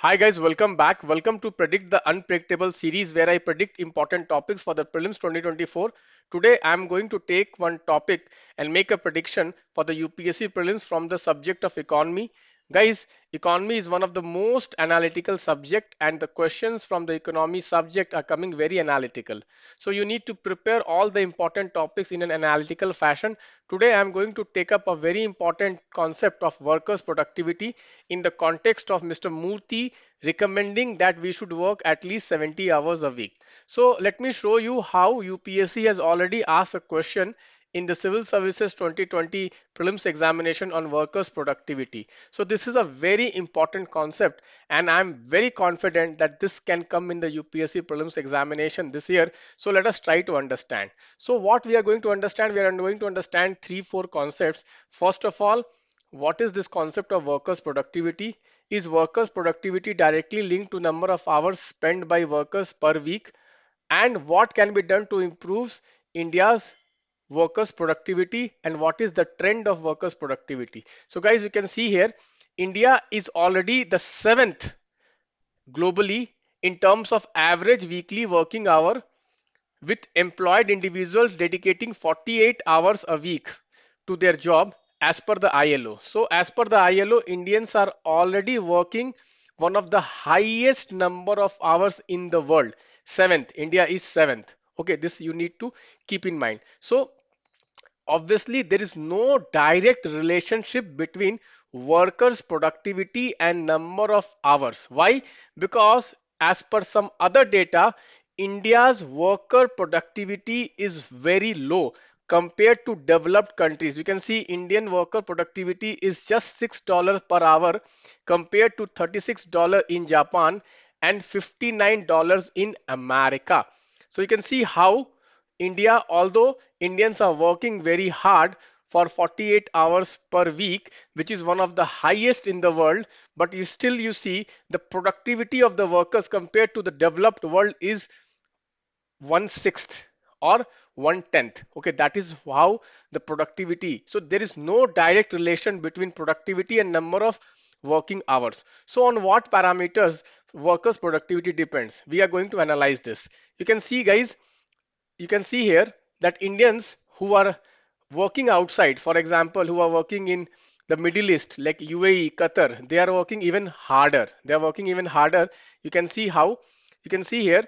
Hi guys, welcome back. Welcome to Predict the Unpredictable series where I predict important topics for the Prelims 2024. Today I am going to take one topic and make a prediction for the UPSC Prelims from the subject of economy. Guys, economy is one of the most analytical subject and the questions from the economy subject are coming very analytical. So you need to prepare all the important topics in an analytical fashion. Today I am going to take up a very important concept of workers' productivity in the context of Mr. Murthy recommending that we should work at least 70 hours a week. So let me show you how UPSC has already asked a question in the Civil Services 2020 prelims examination on workers' productivity. So this is a very important concept and I'm very confident that this can come in the UPSC prelims examination this year. So let us try to understand. So what we are going to understand, we are going to understand four concepts. First of all, what is this concept of workers' productivity? Is workers' productivity directly linked to number of hours spent by workers per week? And what can be done to improve India's workers' productivity and what is the trend of workers' productivity? So guys, you can see here, India is already the seventh globally in terms of average weekly working hour with employed individuals dedicating 48 hours a week to their job as per the ILO. So as per the ILO, Indians are already working one of the highest number of hours in the world. Seventh, India is seventh. Okay, this you need to keep in mind. So obviously there is no direct relationship between workers productivity and number of hours. Why? Because as per some other data, India's worker productivity is very low compared to developed countries. You can see Indian worker productivity is just $6 per hour compared to $36 in Japan and $59 in America. So you can see how India, although Indians are working very hard for 48 hours per week, which is one of the highest in the world, but you see the productivity of the workers compared to the developed world is 1/6 or 1/10. Okay, that is how the productivity. So there is no direct relation between productivity and number of working hours. So on what parameters workers' productivity depends? We are going to analyze this. You can see, guys, you can see here that Indians who are working outside, for example, who are working in the Middle East, like UAE, Qatar, they are working even harder. They are working even harder. You can see how, you can see here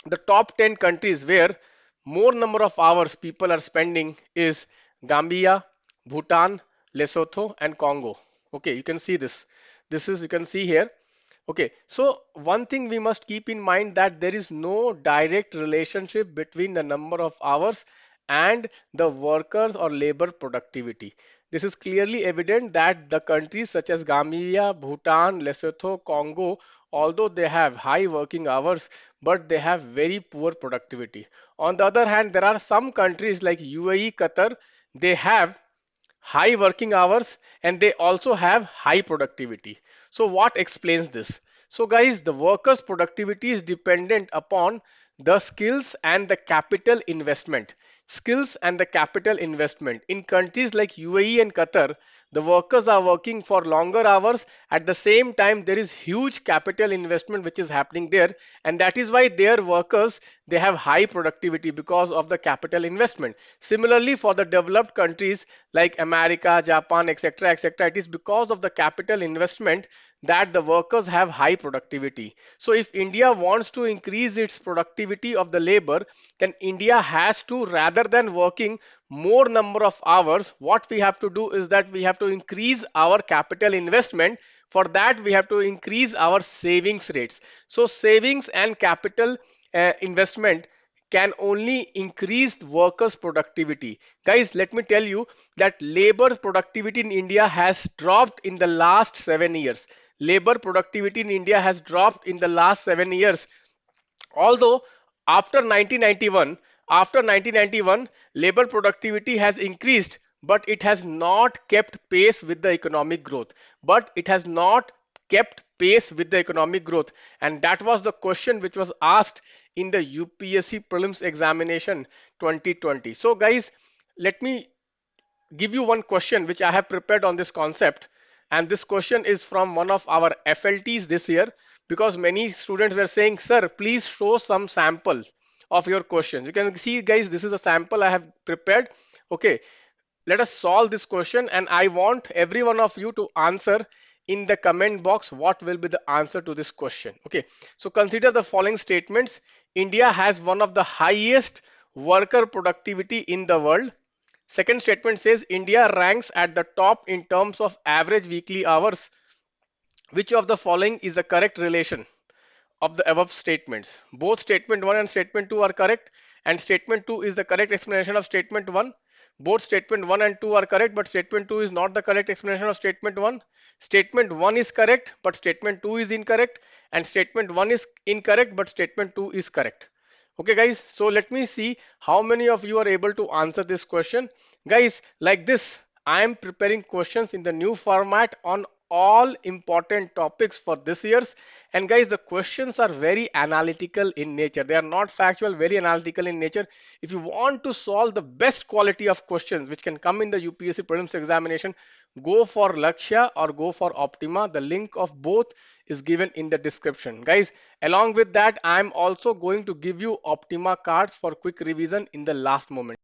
the top 10 countries where more number of hours people are spending is Gambia, Bhutan, Lesotho, and Congo. Okay, you can see this. This is, you can see here. Okay, so one thing we must keep in mind that there is no direct relationship between the number of hours and the workers or labor productivity. This is clearly evident that the countries such as Gambia, Bhutan, Lesotho, Congo, although they have high working hours, but they have very poor productivity. On the other hand, there are some countries like UAE, Qatar, they have high working hours and they also have high productivity. So what explains this? So guys, the workers productivity is dependent upon the skills and the capital investment. Skills and the capital investment in countries like UAE and Qatar, the workers are working for longer hours. At the same time, there is huge capital investment which is happening there, and that is why their workers, they have high productivity because of the capital investment. Similarly, for the developed countries like America, Japan, etc., etc., it is because of the capital investment that the workers have high productivity. So if India wants to increase its productivity of the labor, then India has to, rather than working more number of hours, what we have to do is that we have to increase our capital investment. For that, we have to increase our savings rates. So savings and capital investment can only increase workers' productivity. Guys, let me tell you that labor productivity in India has dropped in the last 7 years. Labor productivity in India has dropped in the last 7 years. Although after 1991, labor productivity has increased, but it has not kept pace with the economic growth. But it has not kept pace with the economic growth, and that was the question which was asked in the UPSC prelims examination 2020. So guys, let me give you one question which I have prepared on this concept. And this question is from one of our FLTs this year, because many students were saying, sir, please show some samples of your questions. You can see, guys, this is a sample I have prepared. Okay, let us solve this question, and I want every one of you to answer in the comment box what will be the answer to this question. Okay, so consider the following statements. India has one of the highest worker productivity in the world. Second statement says India ranks at the top in terms of average weekly hours. Which of the following is the correct relation of the above statements? Both statement 1 and statement 2 are correct, and statement 2 is the correct explanation of statement 1. Both statement 1 and 2 are correct, but statement 2 is not the correct explanation of statement 1. Statement 1 is correct, but statement 2 is incorrect, and statement 1 is incorrect, but statement 2 is correct. Okay, guys, so let me see how many of you are able to answer this question. Guys, like this, I am preparing questions in the new format on all important topics for this year's. And guys, the questions are very analytical in nature. They are not factual, very analytical in nature. If you want to solve the best quality of questions which can come in the UPSC prelims examination, go for Lakshya or go for Optima. The link of both is given in the description. Guys, along with that, I'm also going to give you Optima cards for quick revision in the last moment.